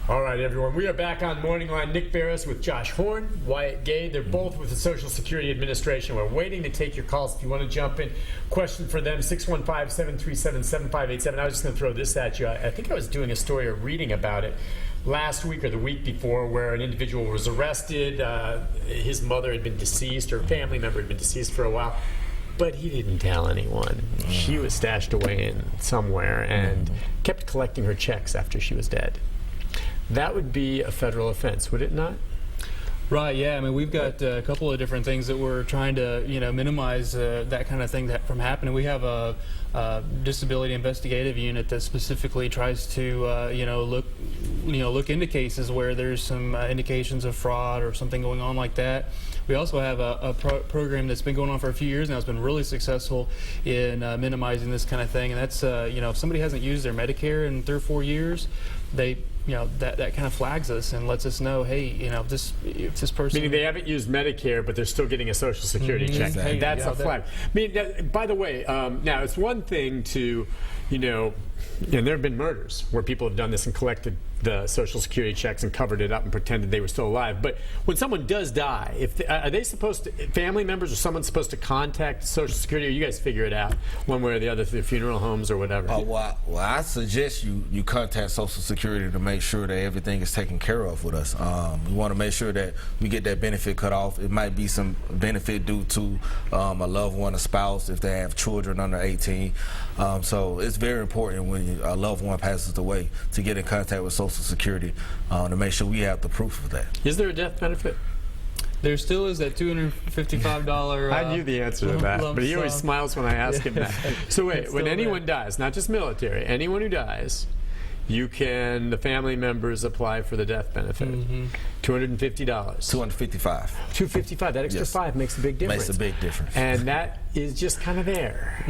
All right, everyone. We are back on Morning Line. Nick Barris with Josh Horn, Wyatt Gay. They're both with the Social Security Administration. We're waiting to take your calls if you want to jump in. Question for them, 615-737-7587. I was just going to throw this at you. I think I was doing a story or reading about it last week or the week before where an individual was arrested. His mother had been deceased, or a family member had been deceased for a while. But he didn't tell anyone. She was stashed away in somewhere and kept collecting her checks after she was dead. That would be a federal offense, would it not? Right, yeah. I mean, we've got a couple of different things that we're trying to, minimize that kind of thing from happening. We have a disability investigative unit that specifically tries to, look into cases where there's some indications of fraud or something going on like that. We also have a program that's been going on for a few years now. It's been really successful in minimizing this kind of thing. And that's, if somebody hasn't used their Medicare in 3 or 4 years, that kind of flags us and lets us know, hey, if this person... Meaning they haven't used Medicare, but they're still getting a Social Security check. Exactly. That's a flag. I mean, by the way, now it's one thing to, there have been murders where people have done this and collected the Social Security checks and covered it up and pretended they were still alive. But when someone does die, are they supposed to, family members or someone supposed to contact Social Security, or you guys figure it out one way or the other through funeral homes or whatever? Well, I suggest you contact Social Security to make sure that everything is taken care of with us. We want to make sure that we get that benefit cut off. It might be some benefit due to a loved one, a spouse, if they have children under 18. So it's very important when a loved one passes away to get in contact with Social Security to make sure we have the proof of that. Is there a death benefit? There still is that $255. I knew the answer to that, but he always smiles when I ask him that. So wait, when anyone dies, not just military, anyone who dies, the family members apply for the death benefit. $250. $255. $255. That extra $5 makes a big difference. Makes a big difference. And that is just kind of there.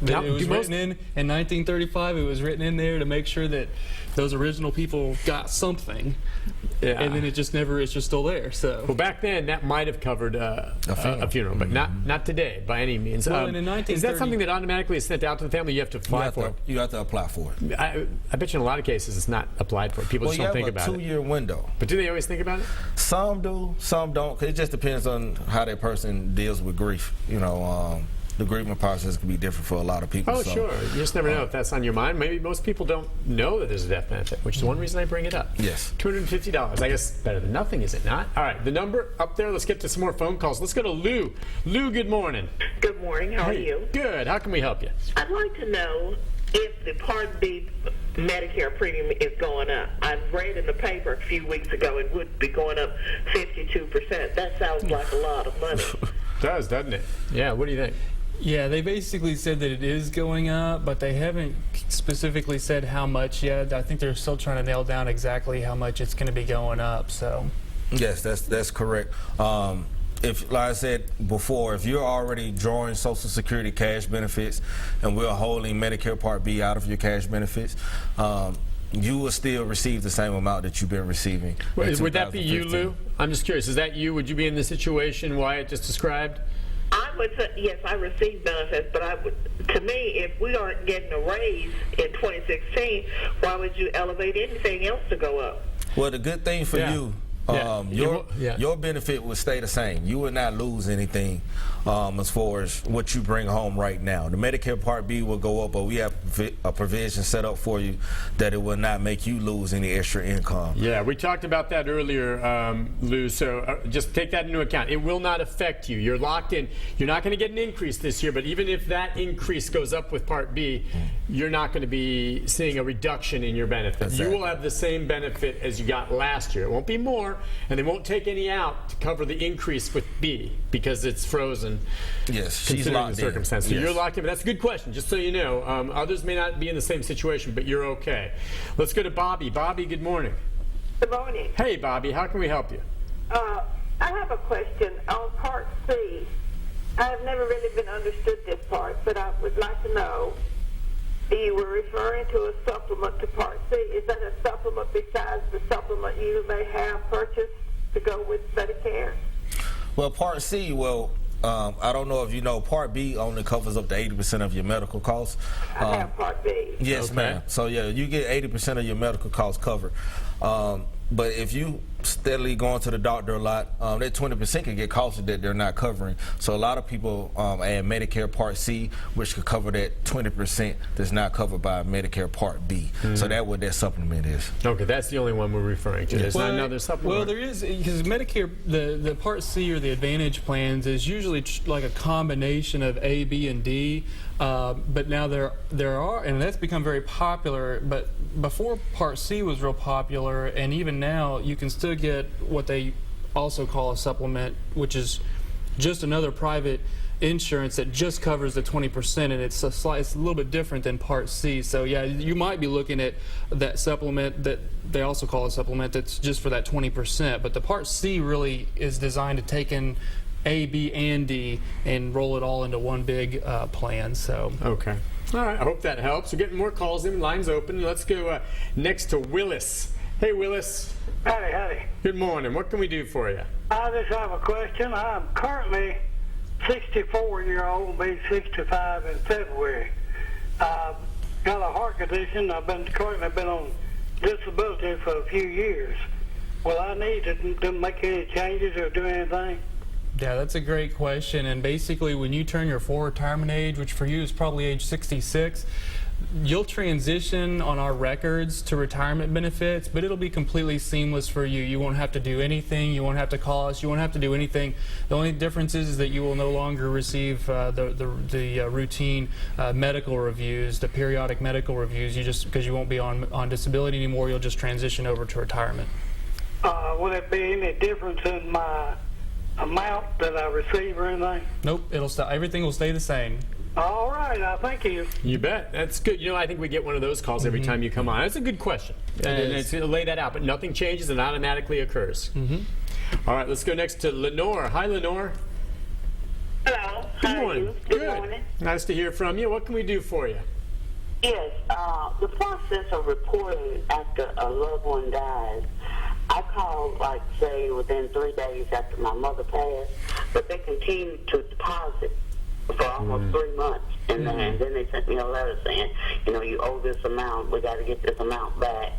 Now, it was written in 1935. It was written in there to make sure that those original people got something. Yeah. And then it's just still there. So. Well, back then that might have covered a funeral, but not today by any means. Well, in is that something that automatically is sent out to the family? You have to apply for it. You have to apply for it. I bet you in a lot of cases it's not applied for. People just don't think about it. You have a 2-year window. But do they always think about it? Some do, some don't. It just depends on how that person deals with grief. The grieving process can be different for a lot of people. Oh, sure. You just never know if that's on your mind. Maybe most people don't know that there's a death benefit, which is one reason I bring it up. Yes. $250. I guess better than nothing, is it not? All right, the number up there. Let's get to some more phone calls. Let's go to Lou. Lou, good morning. Good morning. How are you? Good. How can we help you? I'd like to know if the Part B Medicare premium is going up. I read in the paper a few weeks ago it would be going up 52%. That sounds like a lot of money. Does, doesn't it? Yeah, what do you think? Yeah, they basically said that it is going up, but they haven't specifically said how much yet. I think they're still trying to nail down exactly how much it's going to be going up. So, yes, that's correct. If, like I said before, if you're already drawing Social Security cash benefits and we're holding Medicare Part B out of your cash benefits, you will still receive the same amount that you've been receiving. Would that be you, Lou? I'm just curious. Is that you? Would you be in the situation Wyatt just described? I would say, yes, I receive benefits, but to me, if we aren't getting a raise in 2016, why would you elevate anything else to go up? Well, the good thing for you, your benefit will stay the same. You will not lose anything as far as what you bring home right now. The Medicare Part B will go up, but we have a provision set up for you that it will not make you lose any extra income. Yeah, we talked about that earlier, Lou, so just take that into account. It will not affect you. You're locked in. You're not going to get an increase this year, but even if that increase goes up with Part B, you're not going to be seeing a reduction in your benefits. Exactly. You will have the same benefit as you got last year. It won't be more, and they won't take any out to cover the increase with B because it's frozen. Yes, she's locked the circumstance. in. So yes. You're locked in. But that's a good question, just so you know. Others may not be in the same situation, but you're okay. Let's go to Bobby. Bobby, good morning. Good morning. Hey, Bobby. How can we help you? I have a question on Part C. I have never really been understood this part, but I would like to know. You were referring to a supplement to Part C. Is that a supplement besides the supplement you may have purchased to go with Medicare? Well, Part C, I don't know if you know, Part B only covers up to 80% of your medical costs. I have Part B. Yes, ma'am. So, yeah, you get 80% of your medical costs covered. But if you steadily going to the doctor a lot, that 20% can get costly that they're not covering. So a lot of people add Medicare Part C, which could cover that 20% that's not covered by Medicare Part B. So that's what that supplement is. Okay, that's the only one we're referring to. There's not another supplement. Well, there is, because Medicare, the Part C or the Advantage plans is usually like a combination of A, B, and D. But now there are, and that's become very popular. But before Part C was real popular, and even now, you can still get what they also call a supplement, which is just another private insurance that just covers the 20%, and it's a little bit different than Part C. So yeah, you might be looking at that supplement that they also call a supplement that's just for that 20%. But the Part C really is designed to take in A, B, and D and roll it all into one big plan. So okay, all right. I hope that helps. We're getting more calls in. Lines open. Let's go next to Willis. Hey, Willis. Howdy. Good morning. What can we do for you? I just have a question. I'm currently 64-year-old, will be 65 in February. Got a heart condition. I've currently been on disability for a few years. Will I need to make any changes or do anything? yeah, that's a great question. And basically, when you turn your full retirement age, which for you is probably age 66, you'll transition on our records to retirement benefits, but it'll be completely seamless for you. You won't have to do anything. You won't have to call us. You won't have to do anything. The only difference is that you will no longer receive the routine medical reviews, the periodic medical reviews. You just, because you won't be on disability anymore, you'll just transition over to retirement. Will there be any difference in my amount that I receive or anything? Nope, everything will stay the same. All right, thank you. You bet. That's good. You know, I think we get one of those calls every time you come on. That's a good question. And it's going to lay that out, but nothing changes and automatically occurs. All right, let's go next to Lenore. Hi, Lenore. Hello. Good morning. Good morning. Nice to hear from you. What can we do for you? Yes, the process of reporting after a loved one dies, I called, like, say, within 3 days after my mother passed, but they continued to deposit for almost 3 months. And then they sent me a letter saying, you know, you owe this amount, we got to get this amount back.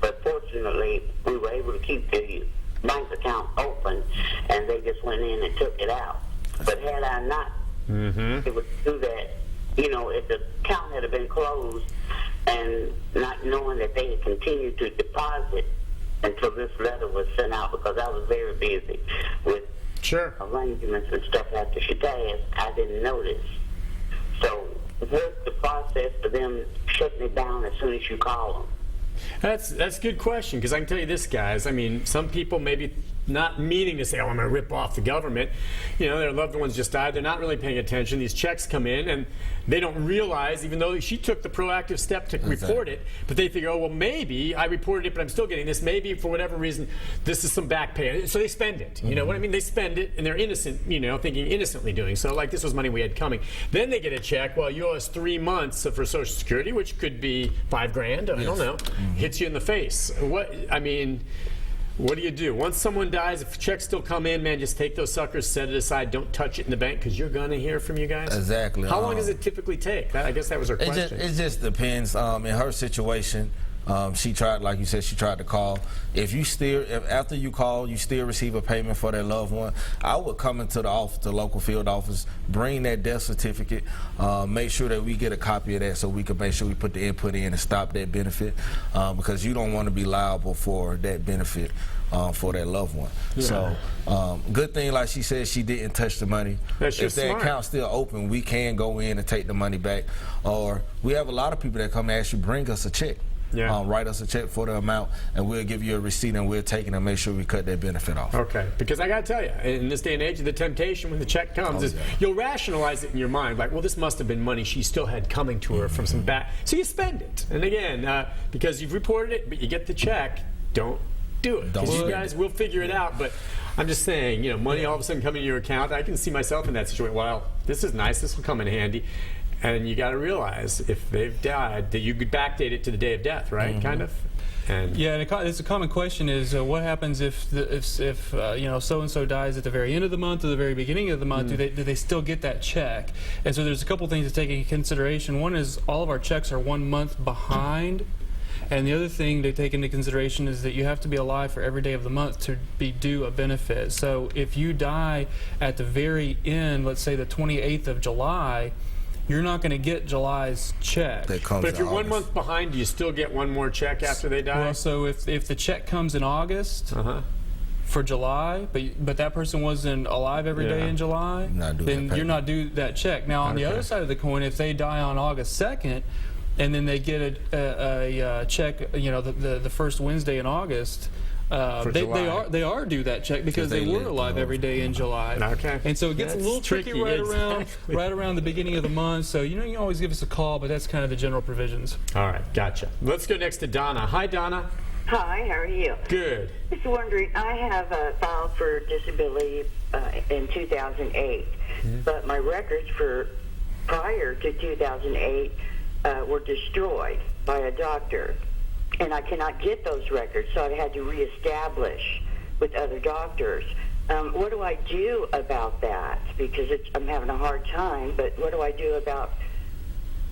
But fortunately, we were able to keep the bank account open, and they just went in and took it out. But had I not able to do that, you know, if the account had been closed and not knowing that they had continued to deposit until this letter was sent out, because I was very busy with arrangements and stuff after she passed, I didn't notice. So what's the process for them shutting it down as soon as you call them? That's a good question, because I can tell you this, guys. I mean, some people maybe not meaning to say, oh, I'm going to rip off the government. You know, their loved ones just died. They're not really paying attention. These checks come in, and they don't realize, even though she took the proactive step to report it, but they figure, oh, well, maybe I reported it, but I'm still getting this. Maybe for whatever reason, this is some back pay. So they spend it. You know what I mean? They spend it, and they're innocent, you know, thinking innocently doing so. Like, this was money we had coming. Then they get a check, well, you owe us 3 months for Social Security, which could be $5 grand. I don't know. Hits you in the face. What do you do? Once someone dies, if checks still come in, man, just take those suckers, set it aside, don't touch it in the bank, because you're going to hear from you guys. Exactly. How long does it typically take? I guess that was her question. It just depends. In her situation, she tried, like you said, she tried to call. If after you call, you still receive a payment for that loved one, I would come into the office, the local field office, bring that death certificate, make sure that we get a copy of that so we can make sure we put the input in and stop that benefit, because you don't want to be liable for that benefit for that loved one. So good thing, like she said, she didn't touch the money. If that account's still open, we can go in and take the money back. Or we have a lot of people that come and actually bring us a check. Write us a check for the amount, and we'll give you a receipt, and we'll take it and make sure we cut that benefit off. Okay, because I got to tell you, in this day and age, the temptation when the check comes is you'll rationalize it in your mind, like, well, this must have been money she still had coming to her from some back. So you spend it. And again, because you've reported it, but you get the check, don't do it. Because you guys will figure it out. But I'm just saying, you know, money all of a sudden coming to your account, I can see myself in that situation. Well, this is nice. This will come in handy. And you got to realize, if they've died, that you could backdate it to the day of death, right? Kind of. And yeah, and it's a common question is what happens if you know, so and so dies at the very end of the month or the very beginning of the month? Do they still get that check? And so there's a couple things to take into consideration. One is all of our checks are 1 month behind. And the other thing to take into consideration is that you have to be alive for every day of the month to be due a benefit. So if you die at the very end, let's say the 28th of July, you're not going to get July's check. That comes But if in you're 1 August. month behind, do you still get one more check after they die? Well, so if the check comes in August for July, but that person wasn't alive every day Yeah. in July, Not due then that you're payment. not due that check. Now, on the Okay. other side of the coin, if they die on August 2nd, and then they get a check, the first Wednesday in August, July. they are due that check because they they were lived alive the every day in July. Okay. And so it gets That's a little tricky tricky, exactly. right around the beginning of the month. So you can always give us a call, but that's kind of the general provisions. All right, gotcha. Let's go next to Donna. Hi, Donna. Hi, how are you? Good. Just wondering, I have filed for disability in 2008, but my records for prior to 2008 were destroyed by a doctor, and I cannot get those records, so I had to reestablish with other doctors. What do I do about that? Because I'm having a hard time, but what do I do about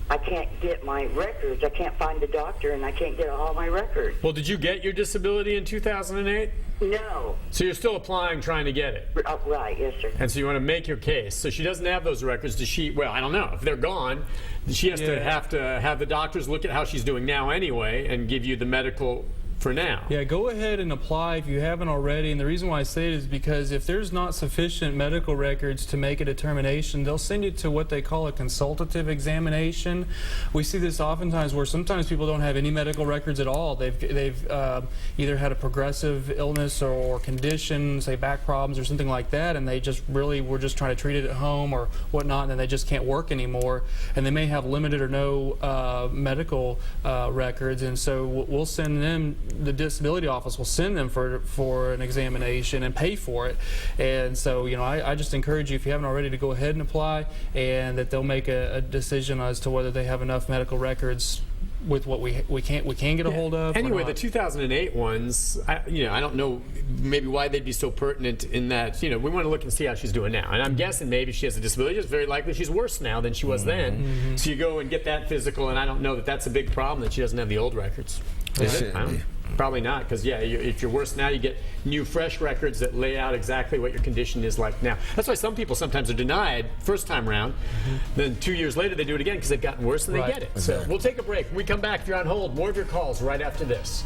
I can't get my records. I can't find the doctor, and I can't get all my records. Well, did you get your disability in 2008? No. So you're still applying, trying to get it. Right, yes, sir. And so you want to make your case. So she doesn't have those records. Does she? Well, I don't know. If they're gone, she has to have the doctors look at how she's doing now anyway and give you the medical for now. Yeah, go ahead and apply if you haven't already. And the reason why I say it is because if there's not sufficient medical records to make a determination, they'll send you to what they call a consultative examination. We see this oftentimes where sometimes people don't have any medical records at all. They've either had a progressive illness or condition, say back problems or something like that, and they just really were just trying to treat it at home or whatnot, and then they just can't work anymore. And they may have limited or no medical records, and so we'll send them. The disability office will send them for an examination and pay for it. And so, I just encourage you, if you haven't already, to go ahead and apply, and that they'll make a decision as to whether they have enough medical records with what we can get a hold of. Anyway, or the not. 2008 ones, I don't know maybe why they'd be so pertinent in that, we want to look and see how she's doing now. And I'm guessing maybe she has a disability. It's very likely she's worse now than she was then. So you go and get that physical, and I don't know that that's a big problem that she doesn't have the old records. Is it? I don't know. Probably not, because if you're worse now, you get new, fresh records that lay out exactly what your condition is like now. That's why some people sometimes are denied first time round. Then 2 years later, they do it again because they've gotten worse and they get it. So we'll take a break. When we come back, if you're on hold, more of your calls right after this.